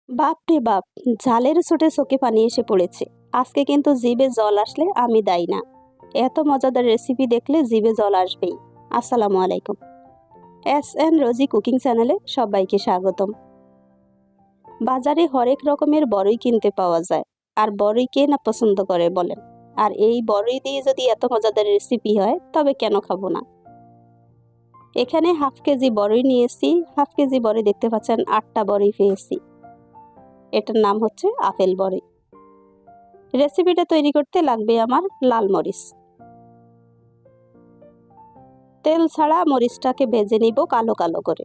বাপ রে বাপ! ঝালের চোটে চোখে পানি এসে পড়েছে। আজকে কিন্তু জিভে জল আসলে আমি দায়ী না। এত মজাদার রেসিপি দেখলে জিভে জল আসবেই। আসসালামু আলাইকুম। এস.এন. রোজি কুকিং চ্যানেলে সবাইকে স্বাগতম। বাজারে হরেক রকমের বড়ই কিনতে পাওয়া যায়। আর বড়ই কে না পছন্দ করে বলেন? আর এই বড়ই দিয়ে যদি এত মজাদার রেসিপি হয় তবে কেন খাবো না? এখানে হাফ কেজি বড়ই নিয়েছি। হাফ কেজি বড়ি দেখতে পাচ্ছেন 8টা বড়ি পেয়েছি। এটার নাম হচ্ছে আপেল বড়ি। রেসিপিটা তৈরি করতে লাগবে আমার লাল মরিচ। তেল ছাড়া মরিচটাকে ভেজে নিব কালো কালো করে।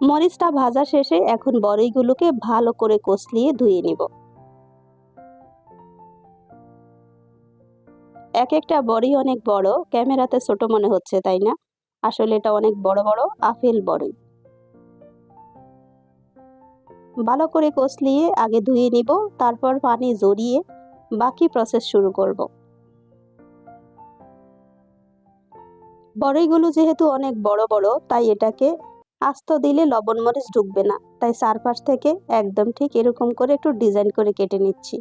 মরিচটা ভাজা শেষে এখন বড়িগুলোকে ভালো করে কষলিয়ে ধুয়ে নিব। এক একটা বড়ি অনেক বড়, ক্যামেরাতে ছোট মনে হচ্ছে তাই না? আসলে এটা অনেক বড় বড় আপেল বড়ি। ভালো করে কষলিয়ে আগে ধুয়ে নিব, তারপর পানি ঝরিয়ে বাকি প্রসেস শুরু করব। বড়িগুলো যেহেতু অনেক বড় বড় তাই এটাকে আস্ত দিলে লবণ মরিচ ঢুকবে না, তাই চারপাশ থেকে একদম ঠিক এরকম করে একটু ডিজাইন করে কেটে নিচ্ছি।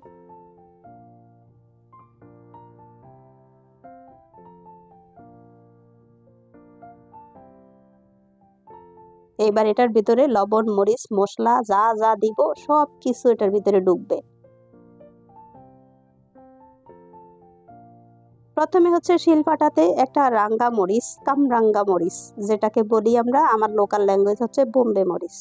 এবার এটার ভিতরে লবণ মরিচ মশলা যা যা দিব সব কিছু এটার ভিতরে ঢুকবে। প্রথমে হচ্ছে শিলপাটাতে একটা রাঙ্গা মরিচ, কামরাঙ্গা মরিচ যেটাকে বলি আমরা, আমার লোকাল ল্যাঙ্গুয়েজ হচ্ছে বোম্বে মরিচ।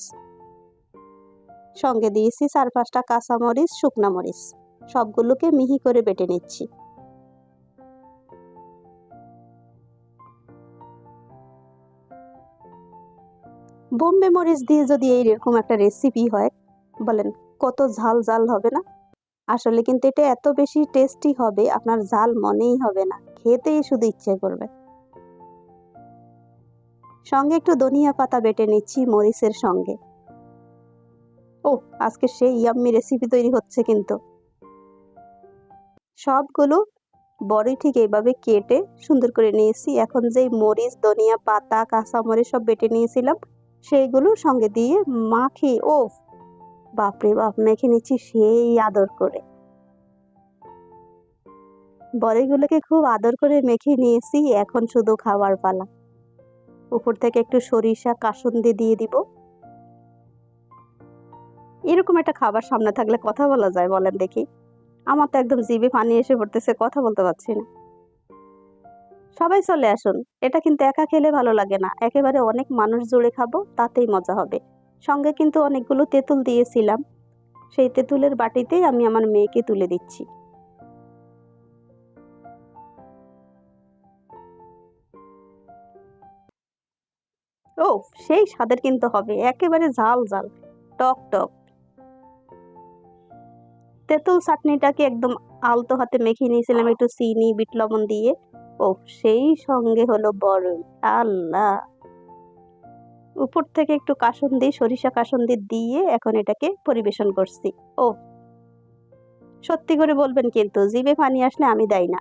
সঙ্গে দিয়েছি 4-5টা কাঁচা মরিচ, শুকনা মরিচ। সবগুলোকে মিহি করে বেটে নিচ্ছি। বোম্বে মরিচ দিয়ে যদি এইরকম একটা রেসিপি হয়, বলেন কত ঝাল ঝাল হবে না? আসলে কিন্তু এটা এত বেশি টেস্টি হবে আপনার ঝাল মনেই হবে না, খেতেই শুধু ইচ্ছে করবে। সঙ্গে একটু ধনিয়া পাতা বেটে নিচ্ছি মরিচের সঙ্গে। ও, আজকে সেই ইয়াম্মি রেসিপি তৈরি হচ্ছে কিন্তু। সবগুলো বড়ি ঠিক এইভাবে কেটে সুন্দর করে নিয়েছি। এখন যেই মরিচ ধনিয়া পাতা কাঁচা মরিচ সব বেটে নিয়েছিলাম সেইগুলো সঙ্গে দিয়ে মাখি, ও বাপরে বাপ, মেখে নিচ্ছি সেই আদর করে। বড়িগুলোকে খুব আদর করে মেখে নিয়েছি, এখন শুধু খাওয়ার পালা। উপর থেকে একটু সরিষা কাসুন্দি দিয়ে দিব। এরকম একটা খাবার সামনে থাকলে কথা বলা যায় বলেন দেখি? আমার তো একদম জিভে পানি এসে পড়তেছে, কথা বলতে পারছি না। সবাই চলে আসুন। এটা কিন্তু একা খেলে ভালো লাগে না, একেবারে অনেক মানুষ জুড়ে খাবো তাতেই মজা হবে। সঙ্গে কিন্তু অনেকগুলো তেঁতুল দিয়েছিলাম, সেই তেঁতুলের বাটিতেই আমি আমার মেয়েকে তুলে দিচ্ছি। ও, সেই স্বাদের কিন্তু হবে, একেবারে ঝাল ঝাল টক টক। তেঁতুল চাটনিটাকে একদম আলতো হাতে মেখে নিয়েছিলাম একটু চিনি বিট লবণ দিয়ে। ও, সেই সঙ্গে হলো বড়ই। আল্লাহ! উপর থেকে একটু কাসুন্দি সরিষা কাসুন্দি দিয়ে এখন এটাকে পরিবেশন করছি। ও, সত্যি করে বলবেন কিন্তু জিভে পানি আসলে আমি দায়ী না।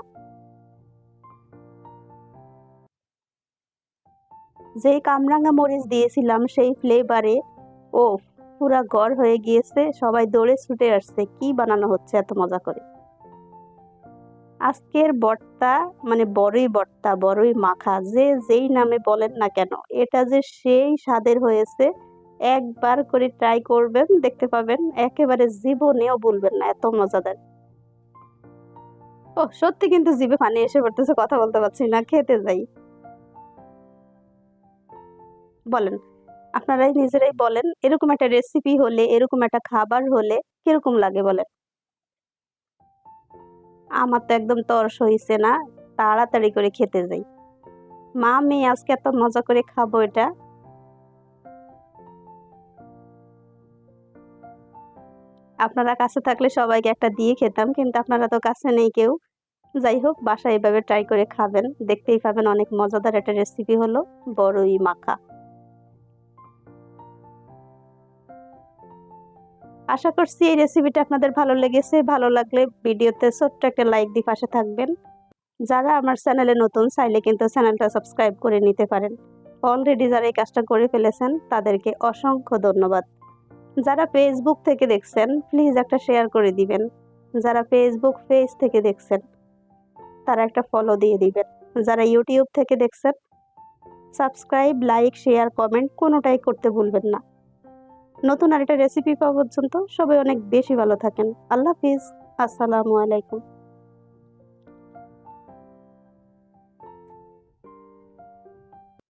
যেই কামরাঙা মরিচ দিয়েছিলাম সেই ফ্লেভারে ও পুরা ঘর হয়ে গিয়েছে, সবাই দৌড়ে ছুটে আসছে কি বানানো হচ্ছে এত মজা করে। আজকের ভর্তা মানে বড়ই ভর্তা, বড়ই মাখা, যে যেই নামে বলেন না কেন, এটা যে সেই স্বাদের হয়েছে। একবার করে ট্রাই করবেন, দেখতে পাবেন একেবারে জীবনেও ভুলবেন না, এত মজাদার। ও, সত্যি কিন্তু জিভে পানি এসে পড়তেছে, কথা বলতে পারছি না, খেতে যাই। বলেন, আপনারাই নিজেরাই বলেন এরকম একটা রেসিপি হলে, এরকম একটা খাবার হলে কিরকম লাগে বলেন? আমার তো একদম তর সইছে না, তাড়াতাড়ি করে খেতে যাই। মা মেয়ে আজকে এত মজা করে খাবো এটা। আপনারা কাছে থাকলে সবাইকে একটা দিয়ে খেতাম, কিন্তু আপনারা তো কাছে নেই কেউ। যাই হোক, বাসায় এভাবে ট্রাই করে খাবেন, দেখতেই পাবেন অনেক মজাদার একটা রেসিপি হলো বড়ই মাখা। আশা করছি এই রেসিপিটা আপনাদের ভালো লেগেছে। ভালো লাগলে ভিডিওতে ছোট্ট একটা লাইক দিয়ে পাশে থাকবেন। যারা আমার চ্যানেলে নতুন চাইলে কিন্তু চ্যানেলটা সাবস্ক্রাইব করে নিতে পারেন। অলরেডি যারা এই কাজটা করে ফেলেছেন তাদেরকে অসংখ্য ধন্যবাদ। যারা ফেসবুক থেকে দেখছেন প্লিজ একটা শেয়ার করে দিবেন। যারা ফেসবুক পেজ থেকে দেখছেন তারা একটা ফলো দিয়ে দিবেন। যারা ইউটিউব থেকে দেখছেন সাবস্ক্রাইব, লাইক, শেয়ার, কমেন্ট কোনোটাই করতে ভুলবেন না। নতুন আরেকটা রেসিপি পাওয়া পর্যন্ত সবাই অনেক বেশি ভালো থাকেন। আল্লাহ হাফিজ। আসসালামু আলাইকুম।